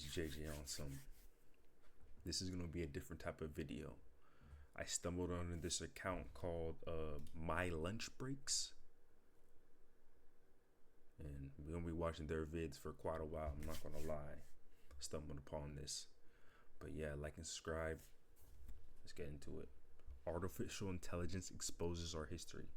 JJONSOME. This is gonna be a different type of video. I stumbled on this account called My Lunch Breaks, and we're gonna be watching their vids for quite a while. I'm not gonna lie, stumbled upon this, but yeah, like and subscribe. Let's get into it. Artificial intelligence exposes our history.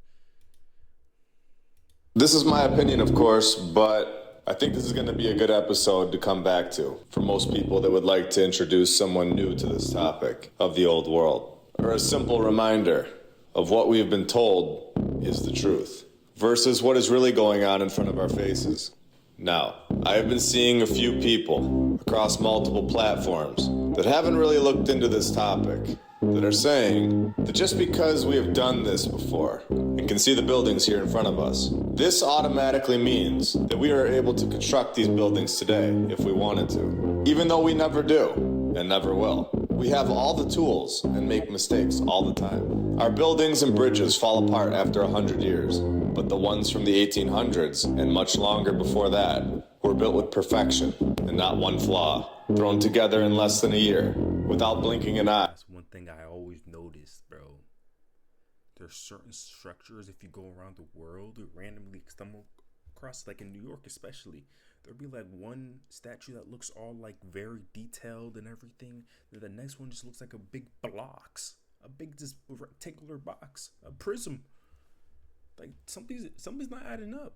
This is my opinion, of course, but I think this is going to be a good episode to come back to for most people that would like to introduce someone new to this topic of the old world, or a simple reminder of what we have been told is the truth versus what is really going on in front of our faces. Now, I have been seeing a few people across multiple platforms that haven't really looked into this topic, that are saying that just because we have done this before and can see the buildings here in front of us, this automatically means that we are able to construct these buildings today if we wanted to, even though we never do and never will. We have all the tools and make mistakes all the time. Our buildings and bridges fall apart after 100 years, but the ones from the 1800s and much longer before that were built with perfection and not one flaw, thrown together in less than a year without blinking an eye. That's one thing I always noticed, bro. There's certain structures, if you go around the world, you randomly stumble across, like in New York especially, there'll be like one statue that looks all like very detailed and everything, then the next one just looks like a big blocks, a big just rectangular box, a prism. Like something's not adding up.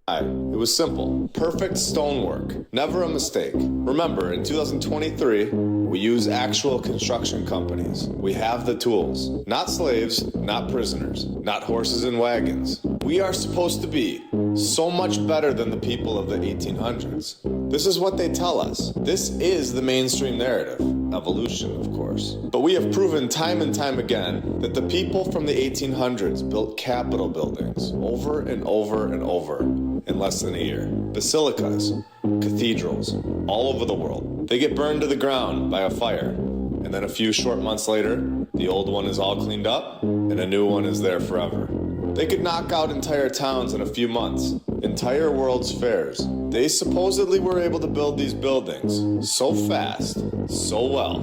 It was simple. Perfect stonework. Never a mistake. Remember, in 2023, we use actual construction companies. We have the tools. Not slaves, not prisoners, not horses and wagons. We are supposed to be so much better than the people of the 1800s. This is what they tell us. This is the mainstream narrative. Evolution, of course. But we have proven time and time again that the people from the 1800s built Capitol buildings over and over and over in less than a year. Basilicas, cathedrals, all over the world. They get burned to the ground by a fire. And then a few short months later, the old one is all cleaned up and a new one is there forever. They could knock out entire towns in a few months, entire world's fairs. They supposedly were able to build these buildings so fast, so well,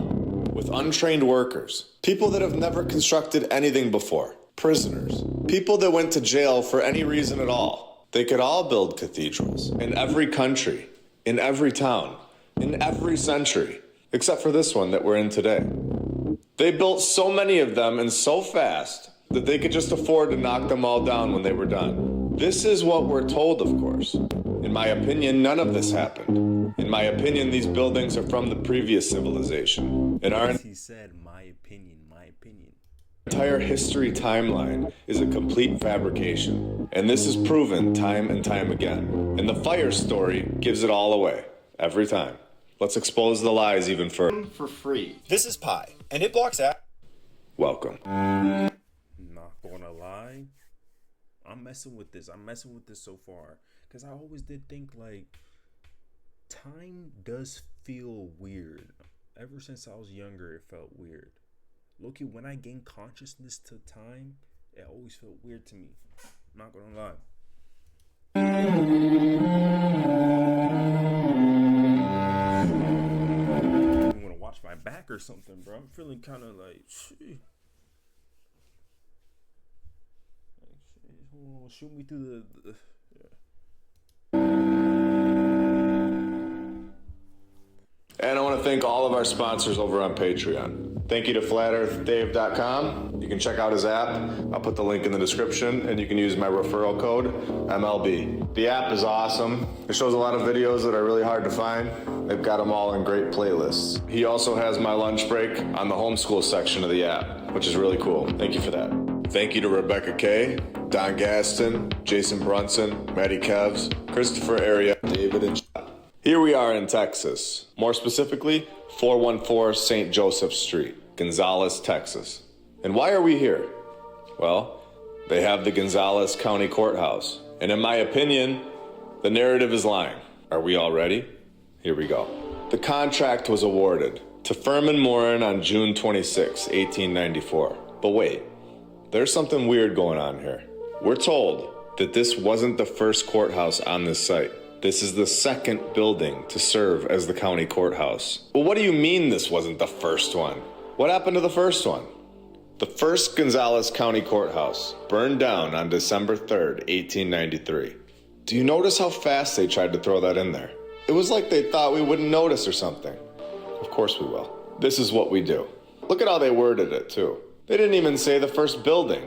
with untrained workers, people that have never constructed anything before, prisoners, people that went to jail for any reason at all. They could all build cathedrals in every country, in every town, in every century, except for this one that we're in today. They built so many of them and so fast that they could just afford to knock them all down when they were done. This is what we're told, of course. In my opinion, none of this happened. In my opinion, these buildings are from the previous civilization. He said, my opinion, my opinion. Entire history timeline is a complete fabrication, and this is proven time and time again. And the fire story gives it all away, every time. Let's expose the lies even further. For free. This is Pi, and it blocks out. Welcome. Not gonna lie, I'm messing with this so far, because I always did think like time does feel weird. Ever since I was younger, it felt weird. Loki, when I gained consciousness to time, it always felt weird to me. I'm not gonna lie. I'm gonna watch my back or something, bro. I'm feeling kind of like, shoot me through the And I want to thank all of our sponsors over on Patreon. Thank you to FlatEarthDave.com. You can check out his app. I'll put the link in the description, and you can use my referral code, MLB. The app is awesome. It shows a lot of videos that are really hard to find. They've got them all in great playlists. He also has My Lunch Break on the homeschool section of the app, which is really cool. Thank you for that. Thank you to Rebecca K, Don Gaston, Jason Brunson, Maddie Kevs, Christopher Area, David, and Here we are in Texas, more specifically, 414 St. Joseph Street, Gonzales, Texas. And why are we here? Well, they have the Gonzales County Courthouse. And in my opinion, the narrative is lying. Are we all ready? Here we go. The contract was awarded to Furman Morin on June 26, 1894. But wait, there's something weird going on here. We're told that this wasn't the first courthouse on this site. This is the second building to serve as the county courthouse. Well, what do you mean this wasn't the first one? What happened to the first one? The first Gonzales County Courthouse burned down on December 3rd, 1893. Do you notice how fast they tried to throw that in there? It was like they thought we wouldn't notice or something. Of course we will. This is what we do. Look at how they worded it, too. They didn't even say the first building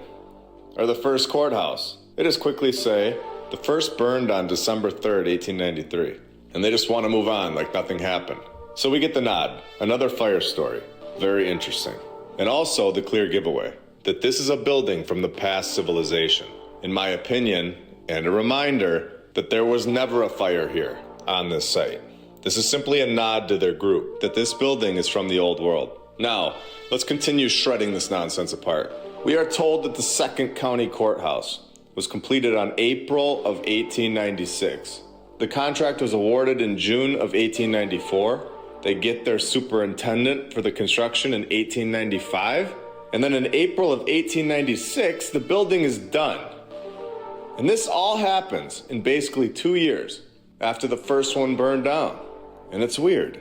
or the first courthouse. They just quickly say, the first burned on December 3rd, 1893. And they just want to move on like nothing happened. So we get the nod. Another fire story. Very interesting. And also the clear giveaway that this is a building from the past civilization. In my opinion, and a reminder that there was never a fire here on this site. This is simply a nod to their group that this building is from the old world. Now, let's continue shredding this nonsense apart. We are told that the second county courthouse was completed on April of 1896. The contract was awarded in June of 1894. They get their superintendent for the construction in 1895. And then in April of 1896, the building is done. And this all happens in basically 2 years after the first one burned down. And it's weird,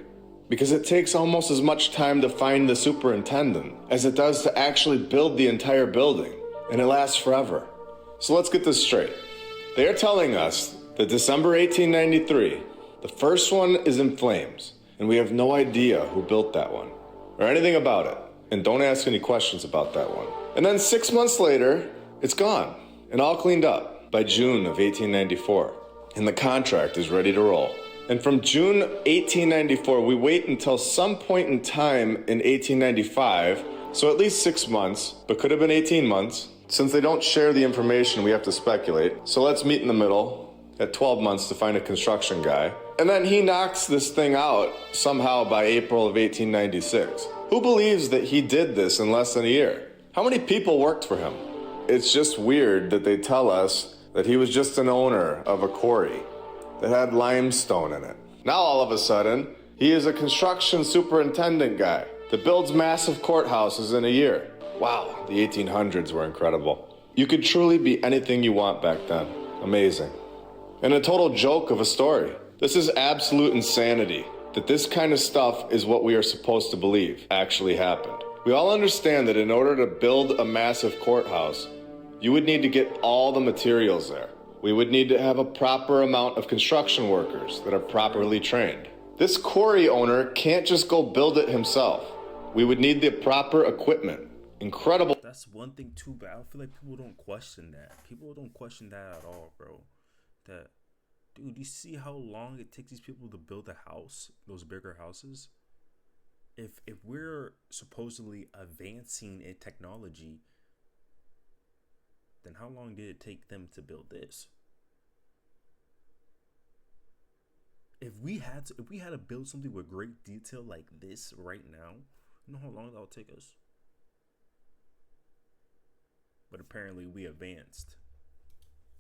because it takes almost as much time to find the superintendent as it does to actually build the entire building. And it lasts forever. So let's get this straight. They are telling us that December 1893, the first one is in flames. And we have no idea who built that one or anything about it. And don't ask any questions about that one. And then 6 months later, it's gone and all cleaned up by June of 1894. And the contract is ready to roll. And from June 1894, we wait until some point in time in 1895, so at least 6 months, but could have been 18 months. Since they don't share the information, we have to speculate. So let's meet in the middle at 12 months to find a construction guy. And then he knocks this thing out somehow by April of 1896. Who believes that he did this in less than a year? How many people worked for him? It's just weird that they tell us that he was just an owner of a quarry that had limestone in it. Now all of a sudden, he is a construction superintendent guy that builds massive courthouses in a year. Wow, the 1800s were incredible. You could truly be anything you want back then. Amazing. And a total joke of a story. This is absolute insanity that this kind of stuff is what we are supposed to believe actually happened. We all understand that in order to build a massive courthouse, you would need to get all the materials there. We would need to have a proper amount of construction workers that are properly trained. This quarry owner can't just go build it himself. We would need the proper equipment. Incredible. That's one thing too, but I feel like people don't question that. People don't question that at all, bro. That, dude, you see how long it takes these people to build a house, those bigger houses? If we're supposedly advancing in technology, then how long did it take them to build this? If we had to build something with great detail like this right now, you know how long that'll take us? But apparently we advanced.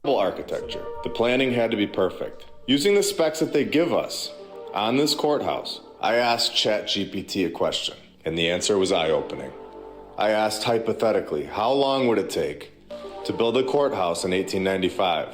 Architecture. The planning had to be perfect. Using the specs that they give us on this courthouse, I asked ChatGPT a question, and the answer was eye-opening. I asked hypothetically, how long would it take to build a courthouse in 1895?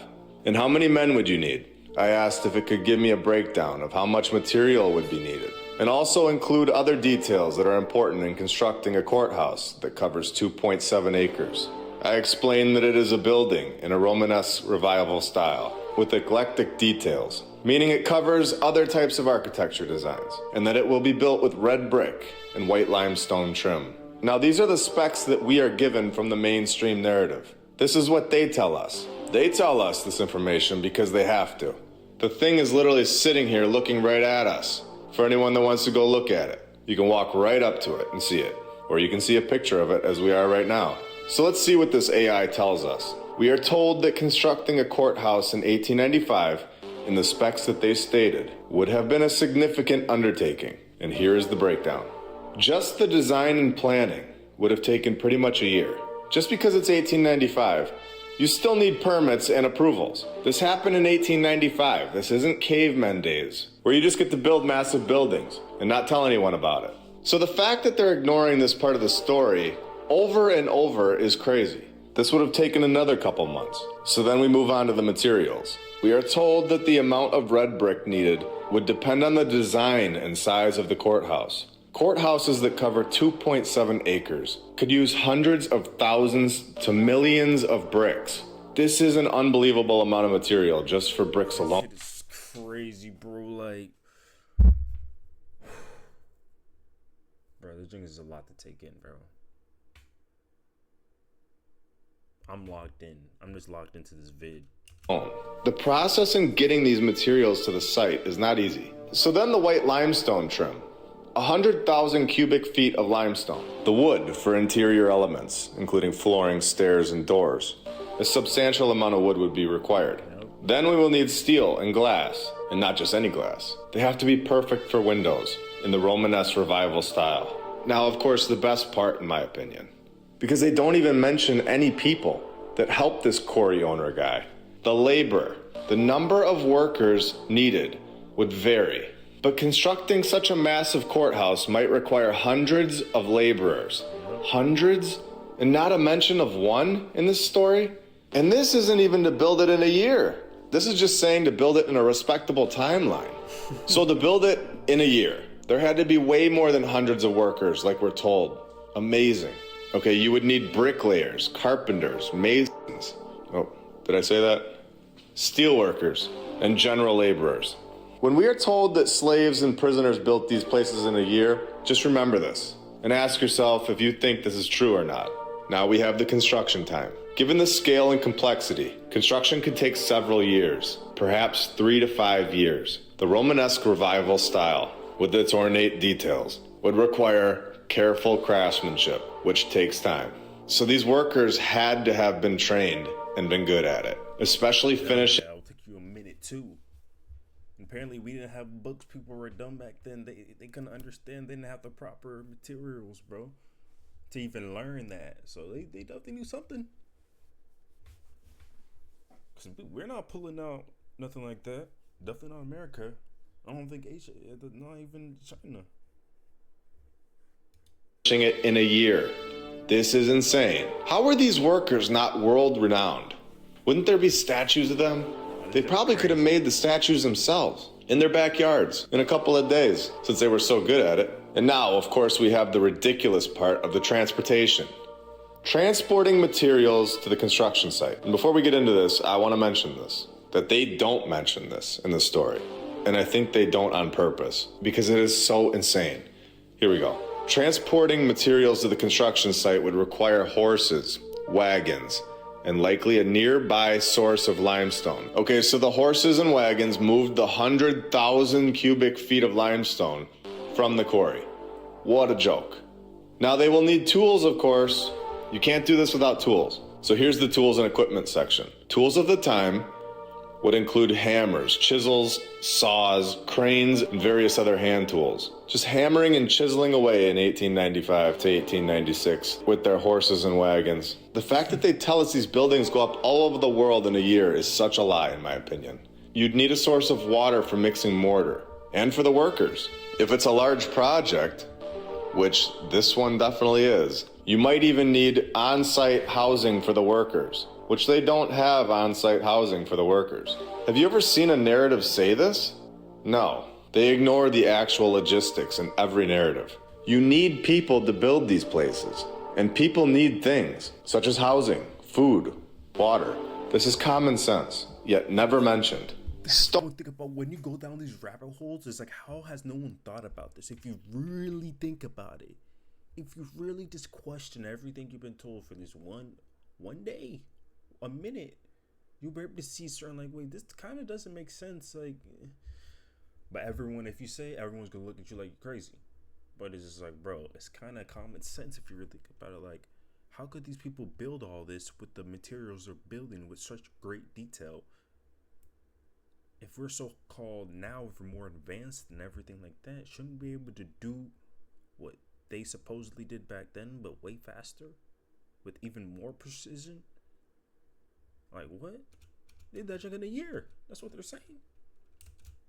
And how many men would you need? I asked if it could give me a breakdown of how much material would be needed, and also include other details that are important in constructing a courthouse that covers 2.7 acres. I explained that it is a building in a Romanesque revival style with eclectic details, meaning it covers other types of architecture designs, and that it will be built with red brick and white limestone trim. Now, these are the specs that we are given from the mainstream narrative. This is what they tell us. They tell us this information because they have to. The thing is literally sitting here looking right at us. For anyone that wants to go look at it, you can walk right up to it and see it, or you can see a picture of it as we are right now. So let's see what this AI tells us. We are told that constructing a courthouse in 1895 in the specs that they stated would have been a significant undertaking. And here is the breakdown. Just the design and planning would have taken pretty much a year. Just because it's 1895, you still need permits and approvals. This happened in 1895. This isn't cavemen days, where you just get to build massive buildings and not tell anyone about it. So the fact that they're ignoring this part of the story over and over is crazy. This would have taken another couple months. So then we move on to the materials. We are told that the amount of red brick needed would depend on the design and size of the courthouse. Courthouses that cover 2.7 acres could use hundreds of thousands to millions of bricks. This is an unbelievable amount of material just for bricks alone. It's crazy, bro. Like, bro, this thing is a lot to take in, bro. I'm locked in. I'm just locked into this vid. The process in getting these materials to the site is not easy. So then the white limestone trim. 100,000 cubic feet of limestone. The wood for interior elements, including flooring, stairs, and doors. A substantial amount of wood would be required. Then we will need steel and glass, and not just any glass. They have to be perfect for windows, in the Romanesque Revival style. Now, of course, the best part, in my opinion, because they don't even mention any people that help this quarry owner guy. The labor, the number of workers needed would vary. But constructing such a massive courthouse might require hundreds of laborers. Hundreds? And not a mention of one in this story? And this isn't even to build it in a year. This is just saying to build it in a respectable timeline. So to build it in a year, there had to be way more than hundreds of workers, like we're told. Amazing. Okay, you would need bricklayers, carpenters, masons. Oh, did I say that? Steelworkers, and general laborers. When we are told that slaves and prisoners built these places in a year, just remember this and ask yourself if you think this is true or not. Now we have the construction time. Given the scale and complexity, construction could take several years, perhaps 3 to 5 years. The Romanesque Revival style, with its ornate details, would require careful craftsmanship, which takes time. So these workers had to have been trained and been good at it, especially finishing. It'll take you a minute too. Apparently, we didn't have books. People were dumb back then. They couldn't understand. They didn't have the proper materials, bro, to even learn that. So they definitely knew something. Cause we're not pulling out nothing like that. Definitely not America. I don't think Asia. Not even China. It in a year. This is insane. How are these workers not world renowned? Wouldn't there be statues of them? They probably could have made the statues themselves in their backyards in a couple of days since they were so good at it. And now, of course, we have the ridiculous part of the transportation. Transporting materials to the construction site. And before we get into this, I want to mention this, that they don't mention this in the story. And I think they don't on purpose because it is so insane. Here we go. Transporting materials to the construction site would require horses, wagons, and likely a nearby source of limestone. Okay, so the horses and wagons moved the 100,000 cubic feet of limestone from the quarry. What a joke. Now they will need tools, of course. You can't do this without tools. So here's the tools and equipment section. Tools of the time would include hammers, chisels, saws, cranes, and various other hand tools. Just hammering and chiseling away in 1895 to 1896 with their horses and wagons. The fact that they tell us these buildings go up all over the world in a year is such a lie, in my opinion. You'd need a source of water for mixing mortar, and for the workers. If it's a large project, which this one definitely is, you might even need on-site housing for the workers, which they don't have on-site housing for the workers. Have you ever seen a narrative say this? No. They ignore the actual logistics in every narrative. You need people to build these places, and people need things, such as housing, food, water. This is common sense, yet never mentioned. Don't think about when you go down these rabbit holes. It's like, how has no one thought about this? If you really think about it, if you really just question everything you've been told for this one day, a minute, you'll be able to see certain, like, wait, this kind of doesn't make sense. Like, but everyone, if you say, everyone's gonna look at you like you're crazy. But it's just like, bro, it's kind of common sense if you really think about it. Like, how could these people build all this with the materials they're building with such great detail? If we're so called now, if we're more advanced and everything like that, shouldn't we be able to do what they supposedly did back then, but way faster, with even more precision? Like, what? They did that shit in a year. That's what they're saying.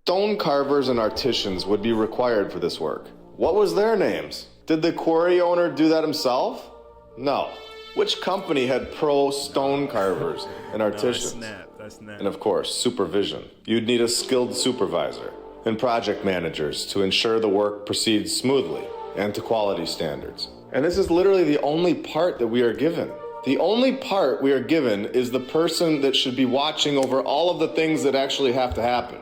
Stone carvers and artisans would be required for this work. What was their names? Did the quarry owner do that himself? No. Which company had pro stone carvers and artisans? That's snap. And of course, supervision. You'd need a skilled supervisor and project managers to ensure the work proceeds smoothly and to quality standards. And this is literally the only part that we are given. The only part we are given is the person that should be watching over all of the things that actually have to happen.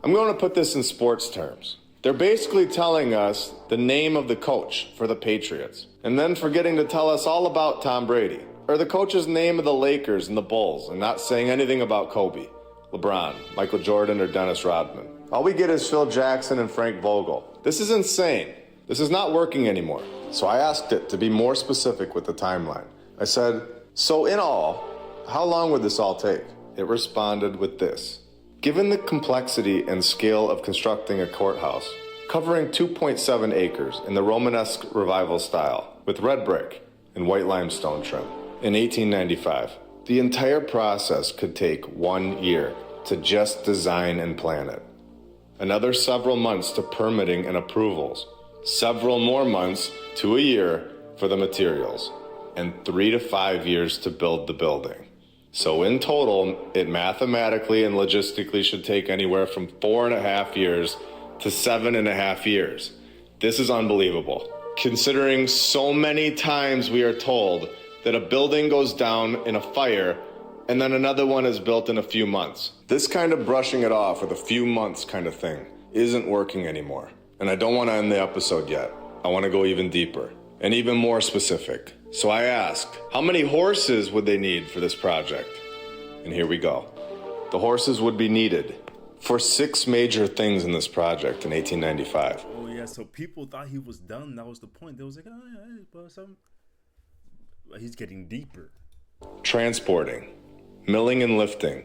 I'm going to put this in sports terms. They're basically telling us the name of the coach for the Patriots, and then forgetting to tell us all about Tom Brady, or the coach's name of the Lakers and the Bulls, and not saying anything about Kobe, LeBron, Michael Jordan, or Dennis Rodman. All we get is Phil Jackson and Frank Vogel. This is insane. This is not working anymore. So I asked it to be more specific with the timeline. I said, so in all, how long would this all take? It responded with this. Given the complexity and scale of constructing a courthouse, covering 2.7 acres in the Romanesque Revival style, with red brick and white limestone trim, in 1895, the entire process could take 1 year to just design and plan it. Another several months to permitting and approvals, several more months to a year for the materials, and 3 to 5 years to build the building. So in total, it mathematically and logistically should take anywhere from 4.5 years to 7.5 years. This is unbelievable, considering so many times we are told that a building goes down in a fire and then another one is built in a few months. This kind of brushing it off with a few months kind of thing isn't working anymore. And I don't want to end the episode yet. I want to go even deeper and even more specific. So I asked, how many horses would they need for this project? And here we go. The horses would be needed for 6 major things in this project in 1895. Oh yeah, so people thought he was done. That was the point. They was like, oh yeah, but he's getting deeper. Transporting, milling and lifting,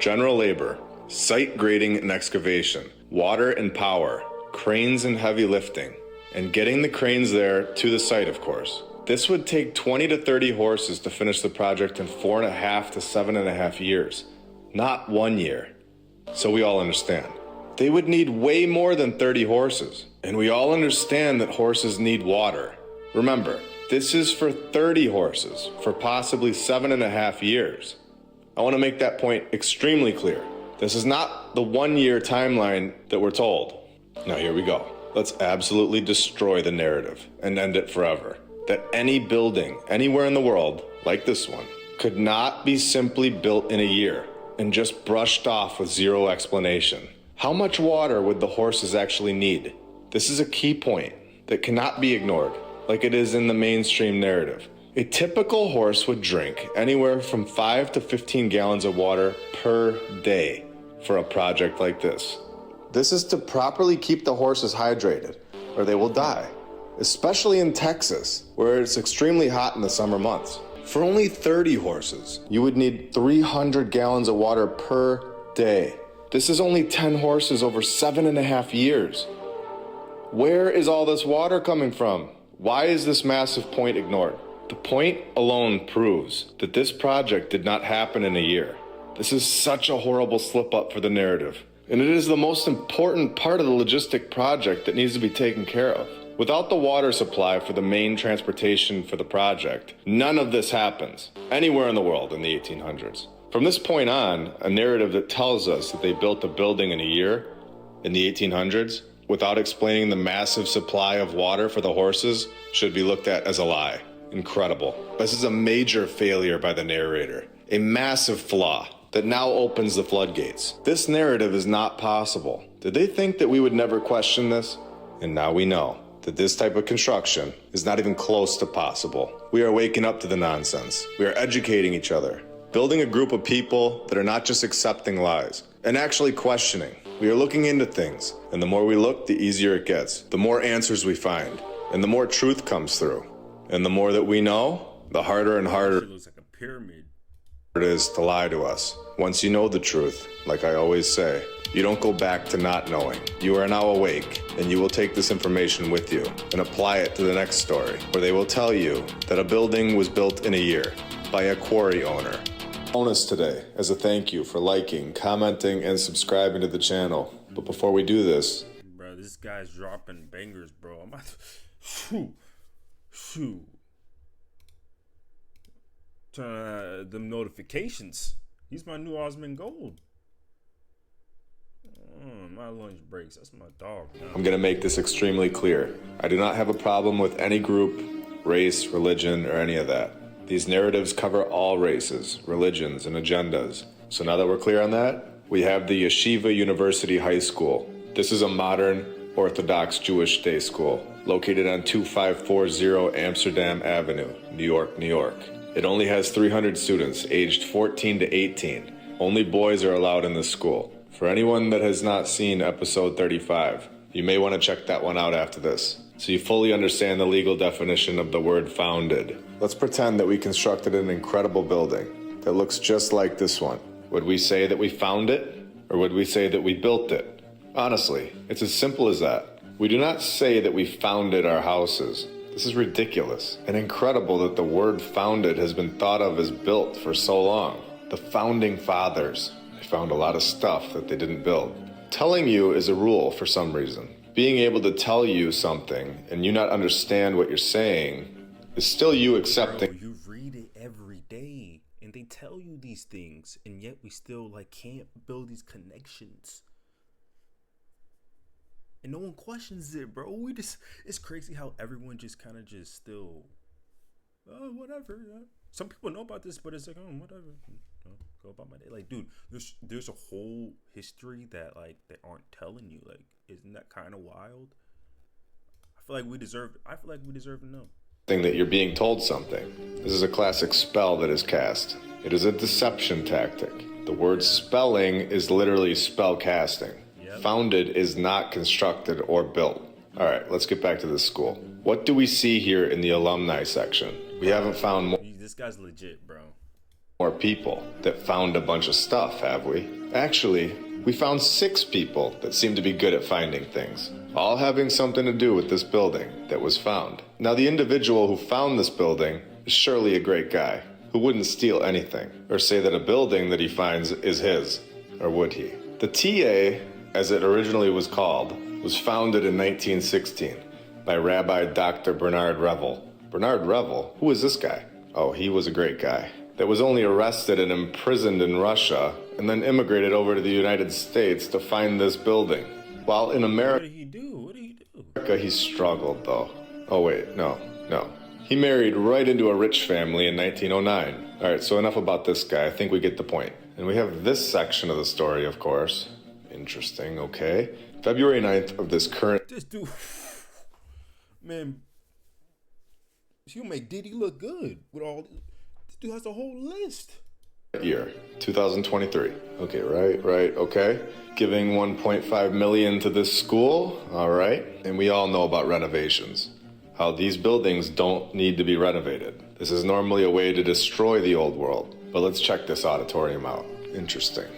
general labor, site grading and excavation, water and power, cranes and heavy lifting, and getting the cranes there to the site, of course. This would take 20 to 30 horses to finish the project in 4.5 to 7.5 years, not 1 year. So we all understand. They would need way more than 30 horses, and we all understand that horses need water. Remember, this is for 30 horses for possibly 7.5 years. I want to make that point extremely clear. This is not the 1 year timeline that we're told. Now here we go. Let's absolutely destroy the narrative and end it forever. That any building anywhere in the world, like this one, could not be simply built in a year and just brushed off with zero explanation. How much water would the horses actually need? This is a key point that cannot be ignored, like it is in the mainstream narrative. A typical horse would drink anywhere from 5 to 15 gallons of water per day for a project like this. This is to properly keep the horses hydrated, or they will die. Especially in Texas, where it's extremely hot in the summer months. For only 30 horses, you would need 300 gallons of water per day. This is only 10 horses over 7.5 years. Where is all this water coming from? Why is this massive point ignored? The point alone proves that this project did not happen in a year. This is such a horrible slip up for the narrative. And it is the most important part of the logistic project that needs to be taken care of. Without the water supply for the main transportation for the project, none of this happens anywhere in the world in the 1800s. From this point on, a narrative that tells us that they built a building in a year in the 1800s without explaining the massive supply of water for the horses should be looked at as a lie. Incredible. This is a major failure by the narrator, a massive flaw that now opens the floodgates. This narrative is not possible. Did they think that we would never question this? And now we know that this type of construction is not even close to possible. We are waking up to the nonsense. We are educating each other, building a group of people that are not just accepting lies and actually questioning. We are looking into things, and the more we look, the easier it gets. The more answers we find, and the more truth comes through. And the more that we know, the harder and harder It looks like a pyramid. it is to lie to us. Once you know the truth, like I always say, you don't go back to not knowing. You are now awake, and you will take this information with you and apply it to the next story, where they will tell you that a building was built in a year by a quarry owner. Bonus today as a thank you for liking, commenting, and subscribing to the channel. But before we do this, Bro, this guy's dropping bangers, bro. I'm about to... Phew. Turn them notifications. He's my new Osmond Gold. My lunch breaks. That's my dog. Now. I'm going to make this extremely clear. I do not have a problem with any group, race, religion, or any of that. These narratives cover all races, religions, and agendas. So now that we're clear on that, we have the Yeshiva University High School. This is a modern, Orthodox Jewish day school located on 2540 Amsterdam Avenue, New York, New York. It only has 300 students aged 14 to 18. Only boys are allowed in this school. For anyone that has not seen episode 35, you may want to check that one out after this, so you fully understand the legal definition of the word founded. Let's pretend that we constructed an incredible building that looks just like this one. Would we say that we found it, or would we say that we built it? Honestly, it's as simple as that. We do not say that we founded our houses. This is ridiculous and incredible that the word founded has been thought of as built for so long. The founding fathers, they found a lot of stuff that they didn't build. Telling you is a rule for some reason. Being able to tell you something and you not understand what you're saying is still you accepting. Bro, you read it every day and they tell you these things, and yet we still can't build these connections. And no one questions it, bro. It's crazy how everyone just kind of just still, whatever. Yeah. Some people know about this, but it's like, whatever. Go about my day. Like, dude, there's a whole history that they aren't telling you. Like, isn't that kind of wild? I feel like we deserve to know. That you're being told something. This is a classic spell that is cast. It is a deception tactic. The word spelling is literally spell casting. Founded is not constructed or built. All right, let's get back to this school. What do we see here in the alumni section? We haven't found more. This guy's legit, bro. More people that found a bunch of stuff, have we? Actually, we found 6 people that seem to be good at finding things, all having something to do with this building that was found. Now, the individual who found this building is surely a great guy who wouldn't steal anything or say that a building that he finds is his, or would he? The TA, as it originally was called, was founded in 1916 by Rabbi Dr. Bernard Revel. Bernard Revel? Who is this guy? Oh, he was a great guy that was only arrested and imprisoned in Russia and then immigrated over to the United States to find this building. While in America, What did he do? He struggled, though. Oh, wait, no. He married right into a rich family in 1909. All right, so enough about this guy. I think we get the point. And we have this section of the story, of course. Interesting, okay. February 9th of this current... This dude, man, he'll make Diddy look good with all... This dude has a whole list. Year, 2023. Okay, right, okay. Giving 1.5 million to this school, all right. And we all know about renovations. How these buildings don't need to be renovated. This is normally a way to destroy the old world. But let's check this auditorium out. Interesting.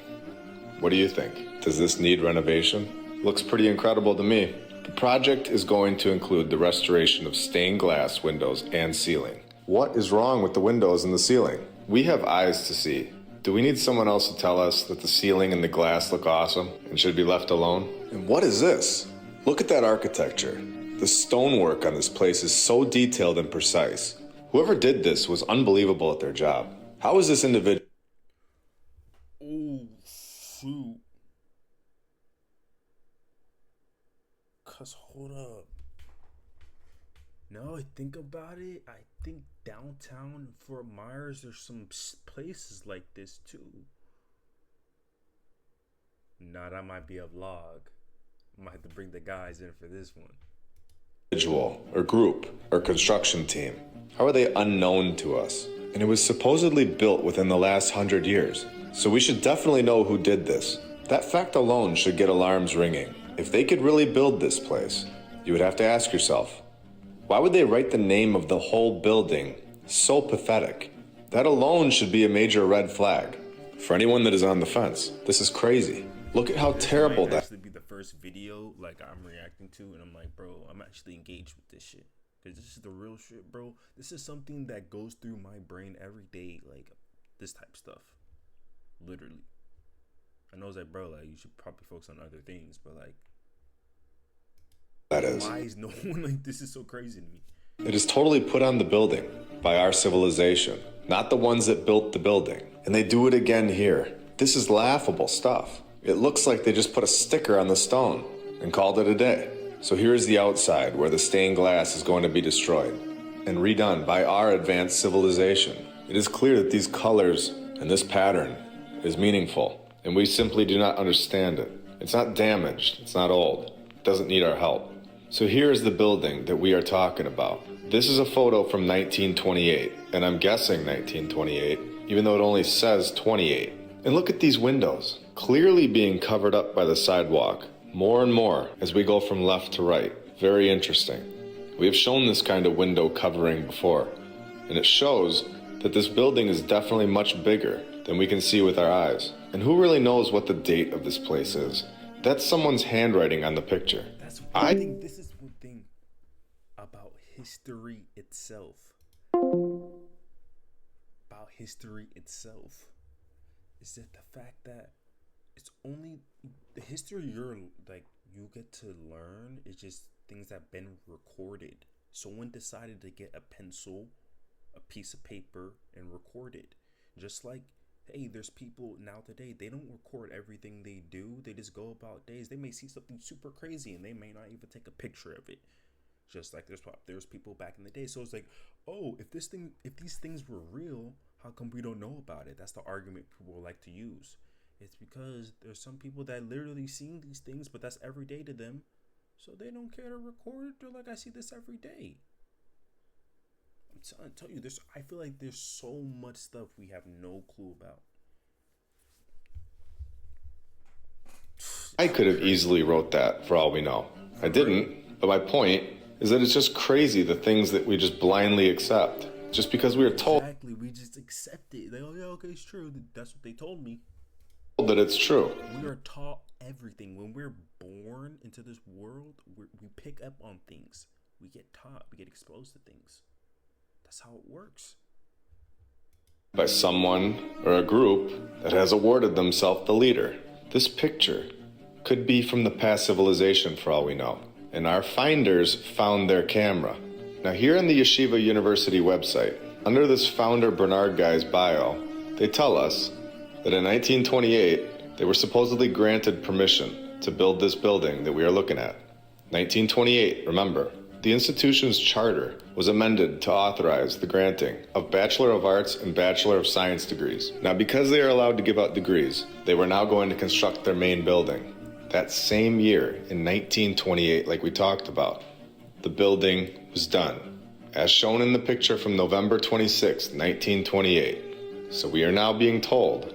What do you think? Does this need renovation? Looks pretty incredible to me. The project is going to include the restoration of stained glass windows and ceiling. What is wrong with the windows and the ceiling? We have eyes to see. Do we need someone else to tell us that the ceiling and the glass look awesome and should be left alone? And what is this? Look at that architecture. The stonework on this place is so detailed and precise. Whoever did this was unbelievable at their job. How is this individual? Oh, shoot. Cause hold up. Now I think about it, I think downtown Fort Myers, there's some places like this too. Nah, that might be a vlog. I might have to bring the guys in for this one. Individual or group or construction team. How are they unknown to us? And it was supposedly built within the last 100 years. So we should definitely know who did this. That fact alone should get alarms ringing. If they could really build this place, you would have to ask yourself, why would they write the name of the whole building so pathetic? That alone should be a major red flag. For anyone that is on the fence, this is crazy. Look at how terrible that actually be the first video I'm reacting to, and I'm like, bro, I'm actually engaged with this shit. Because this is the real shit, bro. This is something that goes through my brain every day, this type of stuff. Literally. I know it's bro, you should probably focus on other things, but is. Why is no one this is so crazy to me? It is totally put on the building. by our civilization, not the ones that built the building. And they do it again here. This is laughable stuff. It looks like they just put a sticker on the stone and called it a day. So here's the outside where the stained glass is going to be destroyed and redone by our advanced civilization. It is clear that these colors and this pattern is meaningful, and we simply do not understand it. It's not damaged, it's not old, it doesn't need our help. So here is the building that we are talking about. This is a photo from 1928, and I'm guessing 1928, even though it only says 28. And look at these windows, clearly being covered up by the sidewalk, more and more as we go from left to right. Very interesting. We have shown this kind of window covering before, and it shows that this building is definitely much bigger than we can see with our eyes. And who really knows what the date of this place is? That's someone's handwriting on the picture. I think this is one thing about history itself. About history itself is that the fact that it's only the history you get to learn is just things that have been recorded. Someone decided to get a pencil, a piece of paper, and record it. Just like, hey, there's people now today, they don't record everything they do. They just go about days. They may see something super crazy and they may not even take a picture of it. Just like there's people back in the day. So it's like, oh, if these things were real, how come we don't know about it? That's the argument people like to use. It's because there's some people that literally seen these things, but that's every day to them. So they don't care to record it. They're like, I see this every day. I'm telling you, I feel like there's so much stuff we have no clue about. I could have easily wrote that for all we know. I didn't, but my point is that it's just crazy the things that we just blindly accept. Just because we are told. Exactly, we just accept it. Like, oh yeah, okay, it's true. That's what they told me. That it's true. We are taught everything. When we're born into this world, we pick up on things. We get taught, we get exposed to things. That's how it works. By someone or a group that has awarded themselves the leader. This picture could be from the past civilization for all we know. And our finders found their camera. Now here on the Yeshiva University website, under this founder Bernard guy's bio, they tell us that in 1928, they were supposedly granted permission to build this building that we are looking at. 1928, remember, the institution's charter was amended to authorize the granting of Bachelor of Arts and Bachelor of Science degrees. Now, because they are allowed to give out degrees, they were now going to construct their main building. That same year, in 1928, like we talked about, the building was done, as shown in the picture from November 26, 1928. So we are now being told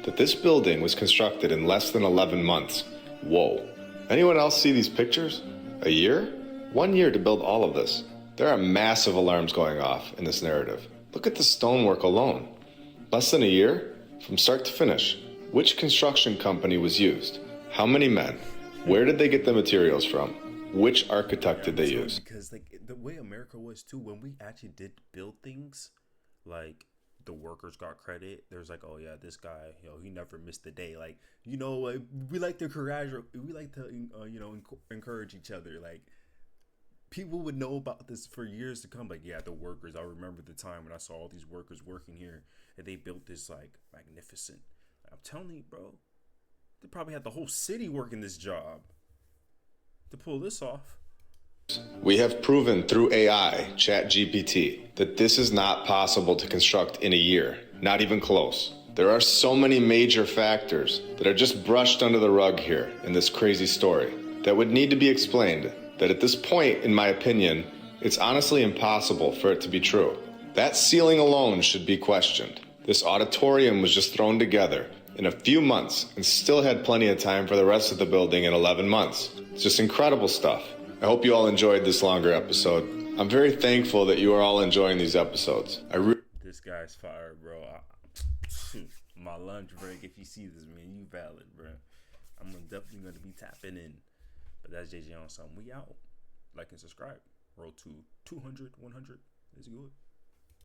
that this building was constructed in less than 11 months. Whoa. Anyone else see these pictures? A year? 1 year to build all of this. There are massive alarms going off in this narrative. Look at the stonework alone. Less than a year? From start to finish. Which construction company was used? How many men? Where did they get the materials from? Which architect did they use? Because like the way America was too, when we actually did build things, like the workers got credit. There's like, oh yeah, this guy, he never missed a day. Like, we like to encourage each other. Like, people would know about this for years to come. Like, yeah, the workers. I remember the time when I saw all these workers working here, and they built this like magnificent. I'm telling you, bro, they probably had the whole city working this job to pull this off. We have proven through AI, ChatGPT, that this is not possible to construct in a year, not even close. There are so many major factors that are just brushed under the rug here in this crazy story that would need to be explained, that at this point, in my opinion, it's honestly impossible for it to be true. That ceiling alone should be questioned. This auditorium was just thrown together in a few months and still had plenty of time for the rest of the building in 11 months. It's just incredible stuff. I hope you all enjoyed this longer episode. I'm very thankful that you are all enjoying these episodes. This guy's fire, bro. My lunch break, if you see this, man, you valid, bro. I'm definitely going to be tapping in. But that's JJONSOME. We out. Like and subscribe. Roll to 200, 100. Let's go.